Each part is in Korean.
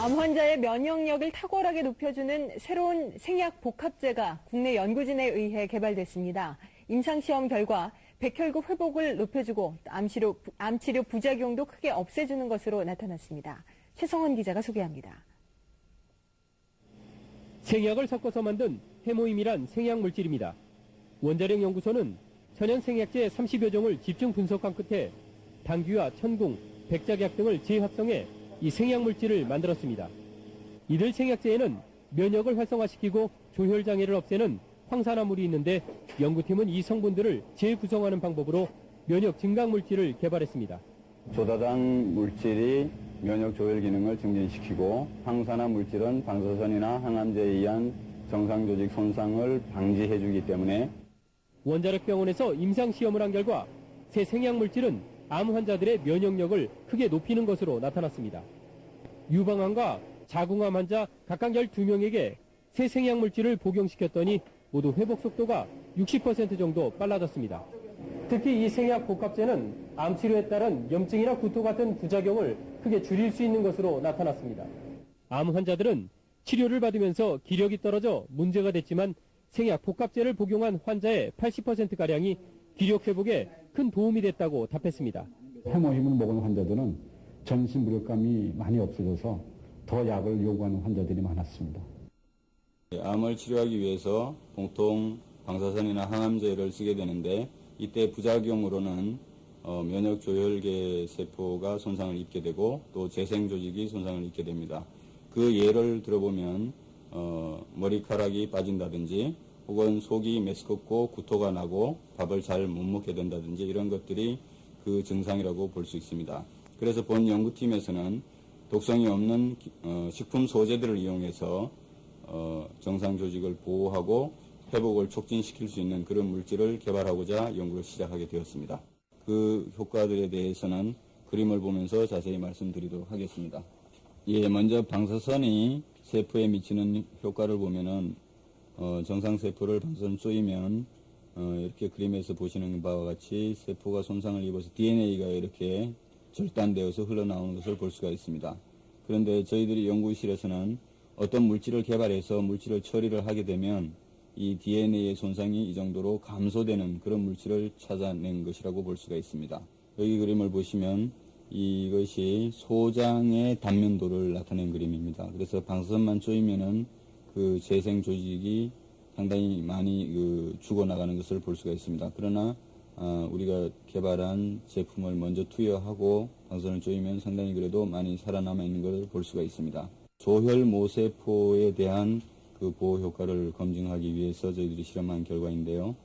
암 환자의 면역력을 탁월하게 높여주는 새로운 생약 복합제가 국내 연구진에 의해 개발됐습니다. 임상시험 결과 백혈구 회복을 높여주고 암치료 부작용도 크게 없애주는 것으로 나타났습니다. 최성원 기자가 소개합니다. 생약을 섞어서 만든 해모임이란 생약 물질입니다. 원자력 연구소는 천연 생약제 30여 종을 집중 분석한 끝에 당귀와 천궁, 백작약 등을 재합성해 이 생약 물질을 만들었습니다. 이들 생약제에는 면역을 활성화시키고 조혈 장애를 없애는 황산화물이 있는데 연구팀은 이 성분들을 재구성하는 방법으로 면역 증강 물질을 개발했습니다. 조다당 물질이 면역 조혈 기능을 증진시키고 황산화 물질은 방사선이나 항암제에 의한 정상 조직 손상을 방지해주기 때문에 원자력 병원에서 임상 시험을 한 결과 새 생약 물질은 암 환자들의 면역력을 크게 높이는 것으로 나타났습니다. 유방암과 자궁암 환자 각각 12명에게 새 생약 물질을 복용시켰더니 모두 회복 속도가 60% 정도 빨라졌습니다. 특히 이 생약 복합제는 암 치료에 따른 염증이나 구토 같은 부작용을 크게 줄일 수 있는 것으로 나타났습니다. 암 환자들은 치료를 받으면서 기력이 떨어져 문제가 됐지만 생약 복합제를 복용한 환자의 80%가량이 기력 회복에 큰 도움이 됐다고 답했습니다. 해모임을 먹은 환자들은 전신 무력감이 많이 없어져서 더 약을 요구하는 환자들이 많았습니다. 암을 치료하기 위해서 보통 방사선이나 항암제를 쓰게 되는데 이때 부작용으로는 면역 조혈계 세포가 손상을 입게 되고 또 재생 조직이 손상을 입게 됩니다. 그 예를 들어보면 머리카락이 빠진다든지 혹은 속이 메스껍고 구토가 나고 밥을 잘 못 먹게 된다든지 이런 것들이 그 증상이라고 볼 수 있습니다. 그래서 본 연구팀에서는 독성이 없는 식품 소재들을 이용해서 정상 조직을 보호하고 회복을 촉진시킬 수 있는 그런 물질을 개발하고자 연구를 시작하게 되었습니다. 그 효과들에 대해서는 그림을 보면서 자세히 말씀드리도록 하겠습니다. 먼저 방사선이 세포에 미치는 효과를 보면은 정상 세포를 방사선 쏘이면 이렇게 그림에서 보시는 바와 같이 세포가 손상을 입어서 DNA가 이렇게 절단되어서 흘러나오는 것을 볼 수가 있습니다. 그런데 저희들이 연구실에서는 어떤 물질을 개발해서 물질을 처리를 하게 되면 이 DNA의 손상이 이 정도로 감소되는 그런 물질을 찾아낸 것이라고 볼 수가 있습니다. 여기 그림을 보시면 이것이 소장의 단면도를 나타낸 그림입니다. 그래서 방사선만 쏘이면은 그 재생 조직이 상당히 많이 죽어나가는 것을 볼 수가 있습니다. 그러나 우리가 개발한 제품을 먼저 투여하고 방사선을 쏘이면 상당히 그래도 많이 살아남아 있는 것을 볼 수가 있습니다. 조혈 모세포에 대한 그 보호 효과를 검증하기 위해서 저희들이 실험한 결과인데요.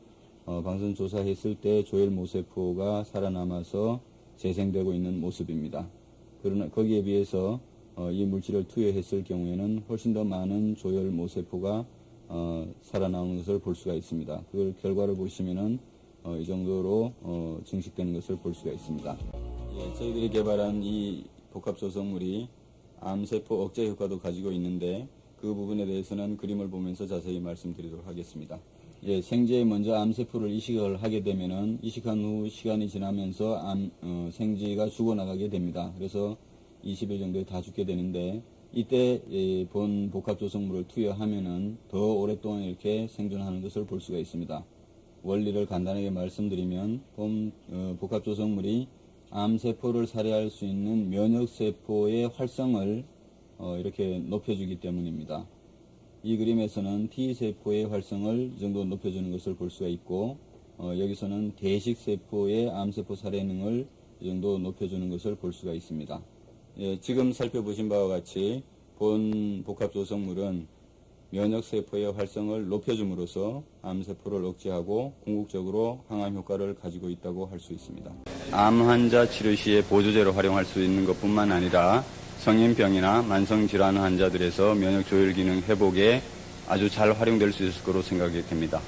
방사선 조사했을 때 조혈 모세포가 살아남아서 재생되고 있는 모습입니다. 그러나 거기에 비해서 이 물질을 투여했을 경우에는 훨씬 더 많은 조혈 모세포가 살아나오는 것을 볼 수가 있습니다. 그 결과를 보시면은 이 정도로 증식되는 것을 볼 수가 있습니다. 저희들이 개발한 이 복합 조성물이 암세포 억제 효과도 가지고 있는데 그 부분에 대해서는 그림을 보면서 자세히 말씀드리도록 하겠습니다. 생제에 먼저 암세포를 이식을 하게 되면은 이식한 후 시간이 지나면서 생쥐가 죽어나가게 됩니다. 그래서 20일 정도에 다 죽게 되는데 이때 본 복합 조성물을 투여하면은 더 오랫동안 이렇게 생존하는 것을 볼 수가 있습니다. 원리를 간단하게 말씀드리면 본 복합 조성물이 암세포를 살해할 수 있는 면역세포의 활성을 이렇게 높여주기 때문입니다. 이 그림에서는 T세포의 활성을 이 정도 높여주는 것을 볼 수가 있고 여기서는 대식세포의 암세포 살해능을 이 정도 높여주는 것을 볼 수가 있습니다. 지금 살펴보신 바와 같이 본 복합 조성물은 면역세포의 활성을 높여줌으로써 암세포를 억제하고 궁극적으로 항암 효과를 가지고 있다고 할 수 있습니다. 암 환자 치료 시에 보조제로 활용할 수 있는 것뿐만 아니라 성인병이나 만성질환 환자들에서 면역 조혈 기능 회복에 아주 잘 활용될 수 있을 거로 생각이 됩니다.